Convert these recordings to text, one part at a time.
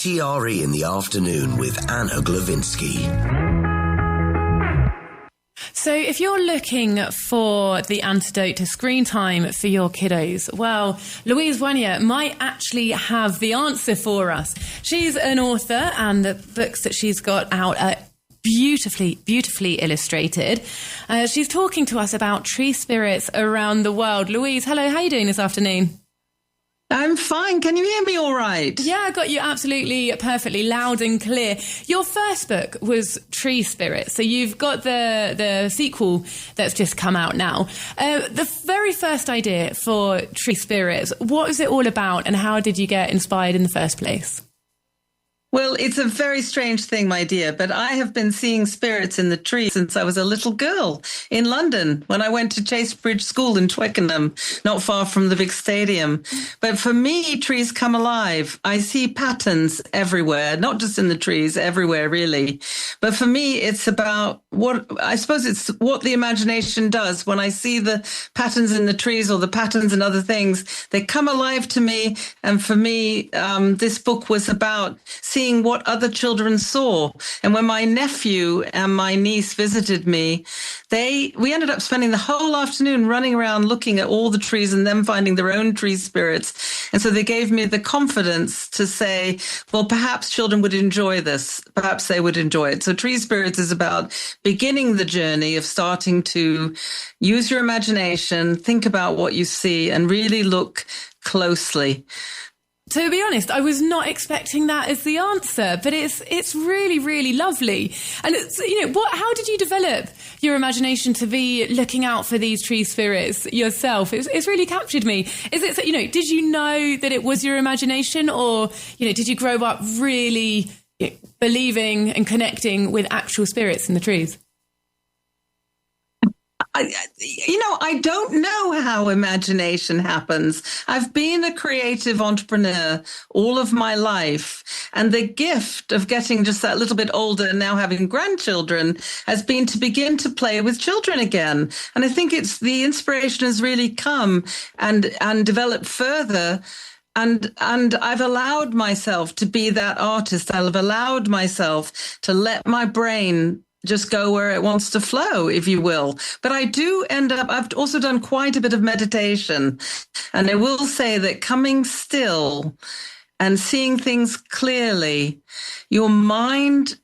TRE in the afternoon with Anna Glavinsky. So if you're looking for the antidote to screen time for your kiddos, well, Louise Wannier might actually have the answer for us. She's an author, and the books that she's got out are beautifully illustrated. She's talking to us about tree spirits around the world. Louise, hello, how are you doing this afternoon? I'm fine. Can you hear me all right? Yeah, I got you absolutely perfectly loud and clear. Your first book was Tree Spirits, so you've got the sequel that's just come out now. The very first idea for Tree Spirits, what was it all about, and how did you get inspired in the first place? Well, it's a very strange thing, my dear, but I have been seeing spirits in the trees since I was a little girl in London when I went to Chasebridge School in Twickenham, not far from the big stadium. But for me, trees come alive. I see patterns everywhere, not just in the trees, everywhere, really. But for me, it's about it's what the imagination does. When I see the patterns in the trees or the patterns in other things, they come alive to me. And for me, this book was about seeing what other children saw. And when my nephew and my niece visited me, we ended up spending the whole afternoon running around looking at all the trees and them finding their own tree spirits. And so they gave me the confidence to say, well, perhaps children would enjoy this. Perhaps they would enjoy it. So Tree Spirits is about beginning the journey of starting to use your imagination, think about what you see, and really look closely. To be honest, I was not expecting that as the answer, but it's really, really lovely. And it's, how did you develop your imagination to be looking out for these tree spirits yourself? It's really captured me. Is it, did you know that it was your imagination, or, did you grow up really believing and connecting with actual spirits in the trees? I don't know how imagination happens. I've been a creative entrepreneur all of my life, and the gift of getting just that little bit older and now having grandchildren has been to begin to play with children again. And I think it's the inspiration has really come and developed further. And I've allowed myself to be that artist. I've allowed myself to let my brain just go where it wants to flow, if you will. But I do I've also done quite a bit of meditation. And I will say that coming still and seeing things clearly, your mind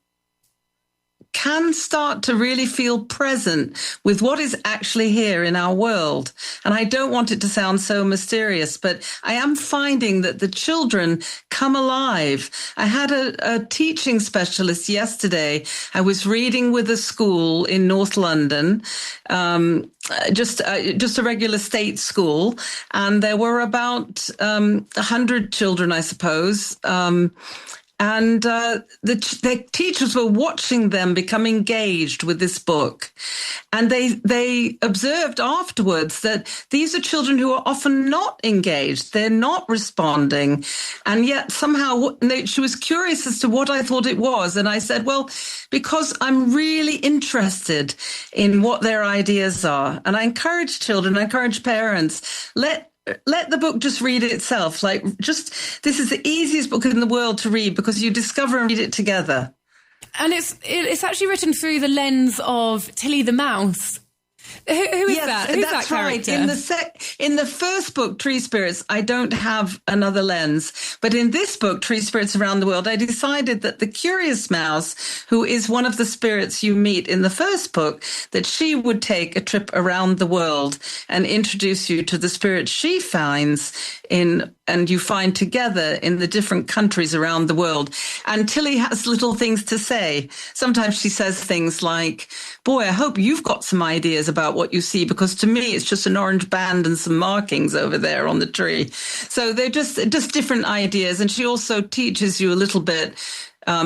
can start to really feel present with what is actually here in our world. And I don't want it to sound so mysterious, but I am finding that the children come alive. I had a teaching specialist yesterday. I was reading with a school in North London, just a regular state school, and there were about 100 children, I suppose. And the teachers were watching them become engaged with this book. And they observed afterwards that these are children who are often not engaged. They're not responding. And yet somehow she was curious as to what I thought it was. And I said, well, because I'm really interested in what their ideas are. And I encourage children, I encourage parents, let the book just read itself. This is the easiest book in the world to read because you discover and read it together. And it's actually written through the lens of Tilly the mouse. Who is that? Who's that's that right. character? In the first book, Tree Spirits, I don't have another lens. But in this book, Tree Spirits Around the World, I decided that the curious mouse, who is one of the spirits you meet in the first book, that she would take a trip around the world and introduce you to the spirits she finds and you find together in the different countries around the world. And Tilly has little things to say. Sometimes she says things like, boy, I hope you've got some ideas about what you see, because to me, it's just an orange band and some markings over there on the tree. So they're just different ideas. And she also teaches you a little bit,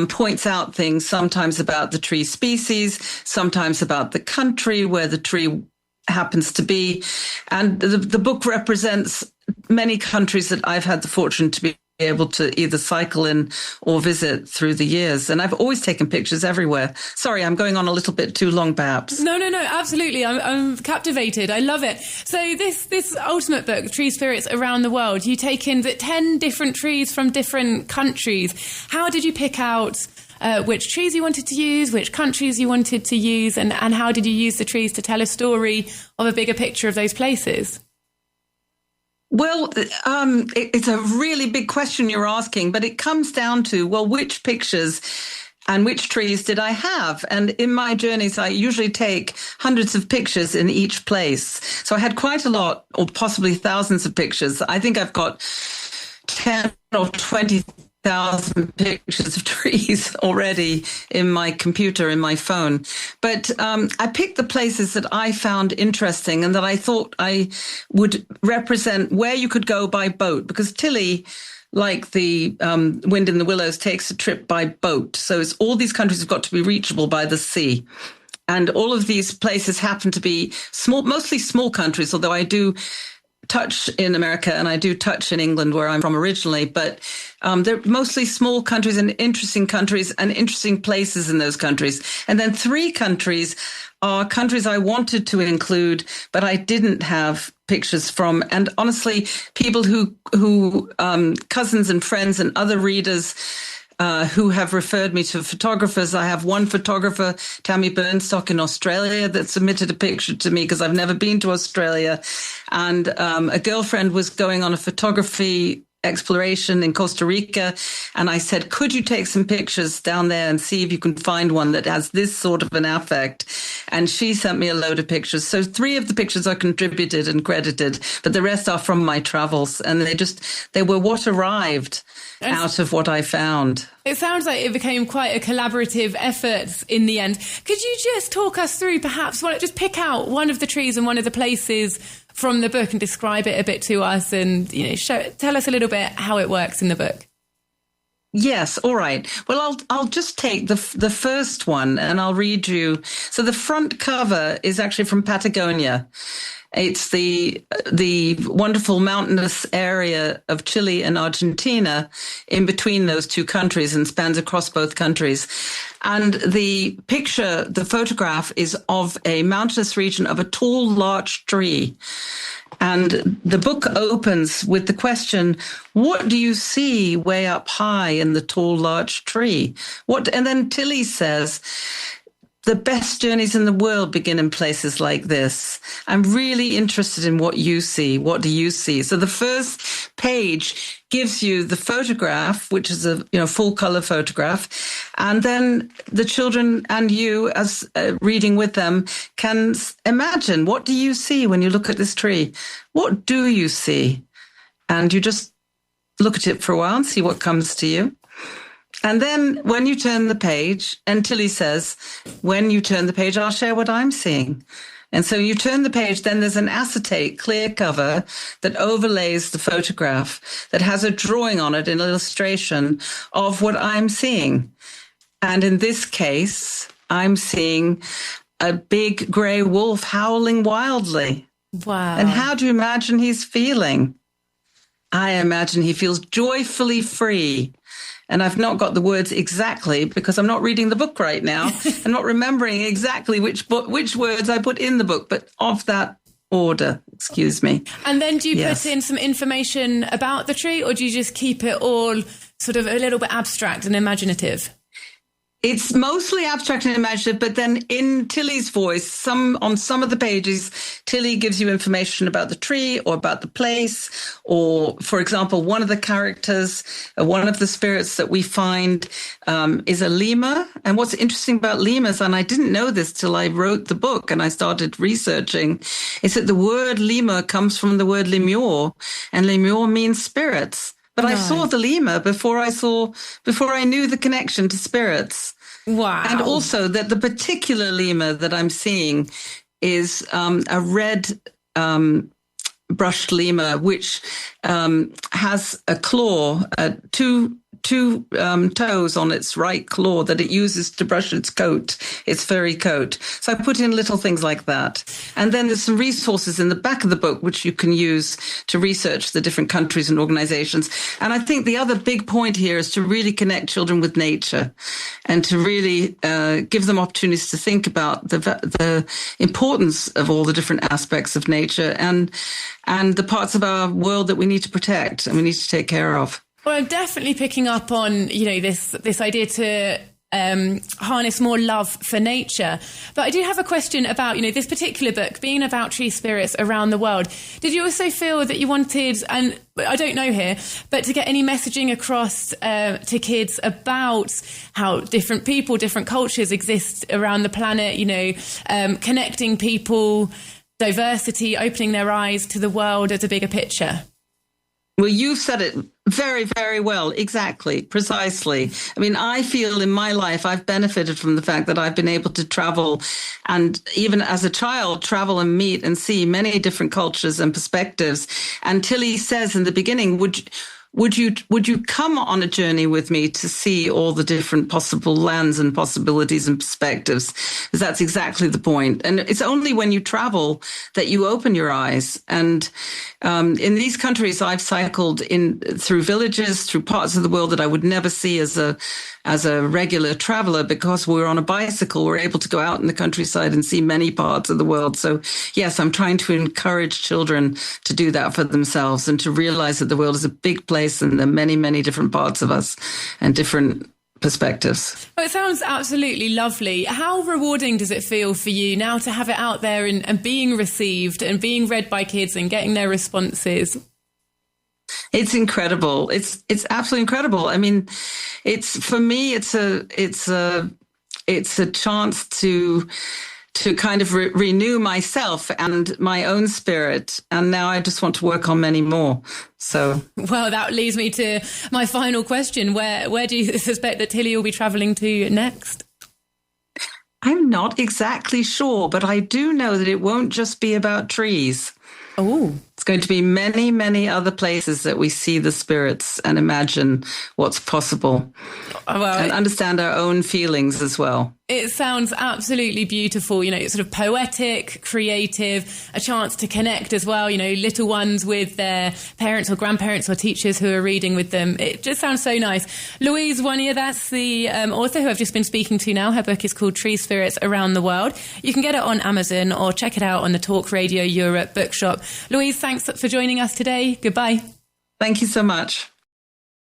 points out things, sometimes about the tree species, sometimes about the country where the tree happens to be. And the book represents many countries that I've had the fortune to be able to either cycle in or visit through the years. And I've always taken pictures everywhere. Sorry, I'm going on a little bit too long, perhaps. No, absolutely. I'm captivated. I love it. So this ultimate book, Tree Spirits Around the World, you take in 10 different trees from different countries. How did you pick out which trees you wanted to use, which countries you wanted to use, and how did you use the trees to tell a story of a bigger picture of those places? Well, it's a really big question you're asking, but it comes down to, well, which pictures and which trees did I have? And in my journeys, I usually take hundreds of pictures in each place. So I had quite a lot, or possibly thousands of pictures. I think I've got 10 or 20,000 pictures of trees already in my computer, in my phone. But I picked the places that I found interesting and that I thought I would represent where you could go by boat, because Tilly, like the Wind in the Willows, takes a trip by boat. So it's all these countries have got to be reachable by the sea. And all of these places happen to be small, mostly small countries, although I do touch in America and I do touch in England, where I'm from originally, but they're mostly small countries and interesting places in those countries. And then 3 countries are countries I wanted to include, but I didn't have pictures from. And honestly, people who cousins and friends and other readers who have referred me to photographers. I have one photographer, Tammy Burnstock in Australia, that submitted a picture to me because I've never been to Australia. And a girlfriend was going on a photography exploration in Costa Rica. And I said, could you take some pictures down there and see if you can find one that has this sort of an affect? And she sent me a load of pictures. So 3 of the pictures are contributed and credited, but the rest are from my travels. And they were what arrived out of what I found. It sounds like it became quite a collaborative effort in the end. Could you just talk us through, perhaps, just pick out one of the trees and one of the places from the book and describe it a bit to us, and tell us a little bit how it works in the book? Yes, all right. Well, I'll just take the first one and I'll read you. So the front cover is actually from Patagonia. It's the wonderful mountainous area of Chile and Argentina in between those 2 countries and spans across both countries. And the photograph is of a mountainous region of a tall larch tree. And the book opens with the question, what do you see way up high in the tall larch tree? And then Tilly says, the best journeys in the world begin in places like this. I'm really interested in what you see. What do you see? So the first page gives you the photograph, which is a full color photograph. And then the children and you, as reading with them, can imagine, what do you see when you look at this tree? What do you see? And you just look at it for a while and see what comes to you. And then when you turn the page, and Tilly says, when you turn the page, I'll share what I'm seeing. And so you turn the page, then there's an acetate clear cover that overlays the photograph that has a drawing on it, an illustration of what I'm seeing. And in this case, I'm seeing a big gray wolf howling wildly. Wow. And how do you imagine he's feeling? I imagine he feels joyfully free. And I've not got the words exactly because I'm not reading the book right now. I'm not remembering exactly which words I put in the book, but of that order, excuse me. And then do you put in some information about the tree, or do you just keep it all sort of a little bit abstract and imaginative? It's mostly abstract and imaginative, but then in Tilly's voice, on some of the pages, Tilly gives you information about the tree or about the place, or, for example, one of the characters, one of the spirits that we find is a lemur. And what's interesting about lemurs, and I didn't know this till I wrote the book and I started researching, is that the word lemur comes from the word lemur, and lemur means spirits. But I saw the lemur before I knew the connection to spirits. Wow. And also that the particular lemur that I'm seeing is a red brushed lemur, which has a claw, two two toes on its right claw that it uses to brush its furry coat. So I put in little things like that. And then there's some resources in the back of the book which you can use to research the different countries and organizations. And I think the other big point here is to really connect children with nature and to really give them opportunities to think about the importance of all the different aspects of nature and the parts of our world that we need to protect and we need to take care of. Well, I'm definitely picking up on, this idea to harness more love for nature. But I do have a question about, this particular book being about tree spirits around the world. Did you also feel that you wanted, and I don't know here, but to get any messaging across to kids about how different people, different cultures exist around the planet, connecting people, diversity, opening their eyes to the world as a bigger picture? Well, you've said it very, very well. Exactly. Precisely. I mean, I feel in my life, I've benefited from the fact that I've been able to travel and even as a child, travel and meet and see many different cultures and perspectives. And Tilly says in the beginning, would you come on a journey with me to see all the different possible lands and possibilities and perspectives? Because that's exactly the point. And it's only when you travel that you open your eyes. And in these countries, I've cycled through villages, through parts of the world that I would never see as a regular traveler, because we're on a bicycle. We're able to go out in the countryside and see many parts of the world. So yes, I'm trying to encourage children to do that for themselves and to realize that the world is a big place and there are many, many different parts of us and different perspectives. Well, it sounds absolutely lovely. How rewarding does it feel for you now to have it out there and being received and being read by kids and getting their responses? It's incredible. It's absolutely incredible. I mean, for me, it's a chance to kind of renew myself and my own spirit. And now I just want to work on many more. So, well, that leads me to my final question. Where do you suspect that Tilly will be travelling to next? I'm not exactly sure, but I do know that it won't just be about trees. Oh, it's going to be many, many other places that we see the spirits and imagine what's possible and understand our own feelings as well. It sounds absolutely beautiful, it's sort of poetic, creative, a chance to connect as well, little ones with their parents or grandparents or teachers who are reading with them. It just sounds so nice. Louise Wannier, that's the author who I've just been speaking to now. Her book is called Tree Spirits Around the World. You can get it on Amazon or check it out on the Talk Radio Europe bookshop. Louise, thanks for joining us today. Goodbye. Thank you so much.